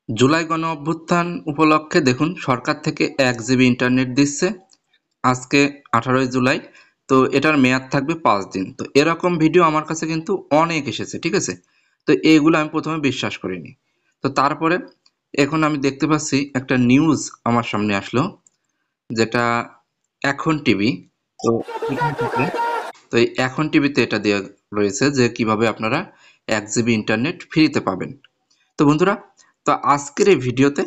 জুলাই গণ অভ্যুত্থান উপলক্ষে দেখুন সরকার থেকে 1 জিবি ইন্টারনেট দিচ্ছে আজকে 18 জুলাই। তো এটার মেয়াদ থাকবে 5 দিন। তো এরকম ভিডিও আমার কাছে কিন্তু অনেক এসেছে, ঠিক আছে? তো এইগুলো আমি প্রথমে বিশ্বাস করিনি। তো তারপরে এখন আমি দেখতে পাচ্ছি একটা নিউজ আমার সামনে আসলো, যেটা এখন টিভি। তো এখান থেকে তো এই এখন টিভিতে এটা দেওয়া রয়েছে যে কিভাবে আপনারা 1 জিবি ইন্টারনেট ফ্রিতে পাবেন। তো বন্ধুরা, তো আজকের এই ভিডিওতে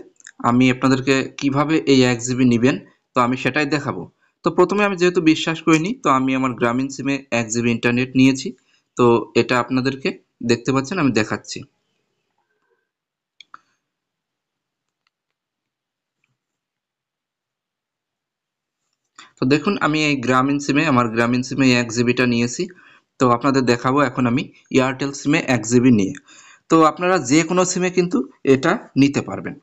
আমি আপনাদেরকে কিভাবে এই 1 জিবি নিবেন তো আমি সেটাই দেখাবো। তো প্রথমে আমি যেহেতু বিশ্বাস করিনি, তো আমি আমার গ্রামীণ সিমে 1 জিবি ইন্টারনেট নিয়েছি। তো এটা আপনাদেরকে দেখতে পাচ্ছেন, আমি দেখাচ্ছি। তো দেখুন আমি এই আমার গ্রামীণ সিমে 1 জিবিটা নিয়েছি। তো আপনাদের দেখাবো এখন আমি এয়ারটেল সিমে 1 জিবি নিয়ে। তো আপনারা যে কোনো সিমে কিন্তু এটা নিতে পারবেন।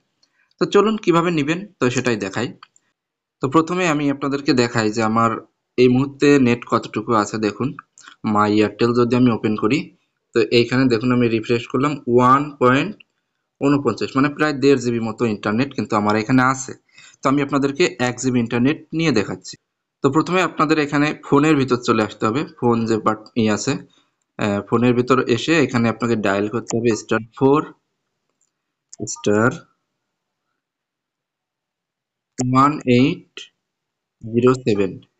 তো চলুন কিভাবে নিবেন তো সেটাই দেখাই। তো প্রথমে আমি আপনাদেরকে দেখাই যে আমার এই মুহূর্তে নেট কতটুকু আছে। দেখুন মাই এয়ারটেল যদি আমি ওপেন করি, তো এইখানে দেখুন আমি রিফ্রেশ করলাম 1.49, মানে প্রায় 1.5 জিবি মতো ইন্টারনেট কিন্তু আমার এখানে আছে। তো আমি আপনাদেরকে 1 জিবি ইন্টারনেট নিয়ে দেখাচ্ছি। তো প্রথমে আপনাদের এখানে ফোনের ভিতর চলে আসতে হবে। ফোন যে আছে, ফোনের ভিতর এসে এখানে আপনাকে ডায়াল করতে হবে *4*18007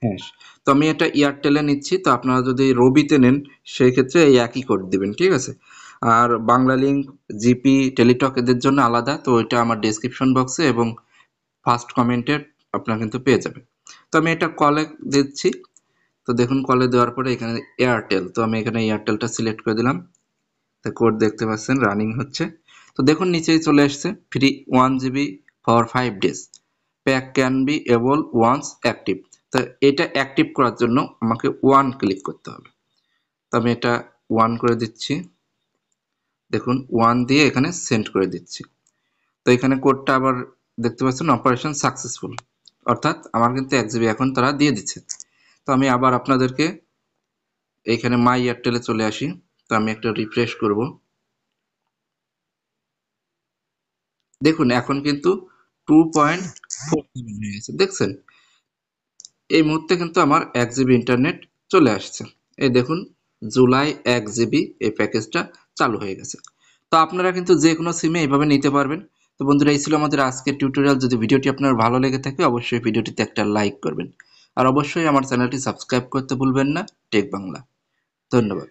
হ্যাঁ। তো আমি এটা এয়ারটেলে নিচ্ছি। তো আপনারা যদি রবিতে নেন সেই ক্ষেত্রে এই একই কোড দিবেন, ঠিক আছে? আর বাংলা লিংক, জিপি, টেলিটক এদের জন্য আলাদা। তো এটা আমার ডেসক্রিপশন বক্সে এবং ফার্স্ট কমেন্টে আপনারা কিন্তু পেয়ে যাবেন। তো আমি এটা কলে দিচ্ছি। তো দেখুন কলে দেওয়ার পরে এখানে এয়ারটেল, তো আমি এখানে এয়ারটেলটা সিলেক্ট করে দিলাম। তো কোড দেখতে পাচ্ছেন রানিং হচ্ছে। তো দেখুন নিচেই চলে আসছে free 1 GB for 5 days, pack can be able once active. তো এটা অ্যাক্টিভ করার জন্য আমাকে 1 ক্লিক করতে হবে। তো আমি এটা 1 করে দিচ্ছি। দেখুন 1 দিয়ে এখানে সেন্ড করে দিচ্ছি। তো এখানে কোডটা আবার দেখতে পাচ্ছেন অপারেশন সাকসেসফুল, অর্থাৎ আমার কিন্তু 1 জিবি এখন তারা দিয়ে দিচ্ছে। তো আমি আবার আপনাদেরকে এইখানে মাই এয়ারটেলে চলে আসি। তো আমি একটা রিফ্রেশ করব। দেখুন এখন কিন্তু 2.47 হয়ে গেছে, দেখছেন? এই মুহূর্তে কিন্তু আমার 1 জিবি ইন্টারনেট চলে আসছে। এই দেখুন জুলাই 1 জিবি এই প্যাকেজটা চালু হয়ে গেছে। তো আপনারা কিন্তু যে কোনো সিমে এইভাবে নিতে পারবেন। তো বন্ধুরা, এই ছিল আমাদের আজকের টিউটোরিয়াল। যদি ভিডিওটি আপনার ভালো লেগে থাকে অবশ্যই ভিডিওটিতে একটা লাইক করবেন। আর অবশ্যই আমার চ্যানেলটি সাবস্ক্রাইব করতে ভুলবেন না, টেক বাংলা। ধন্যবাদ।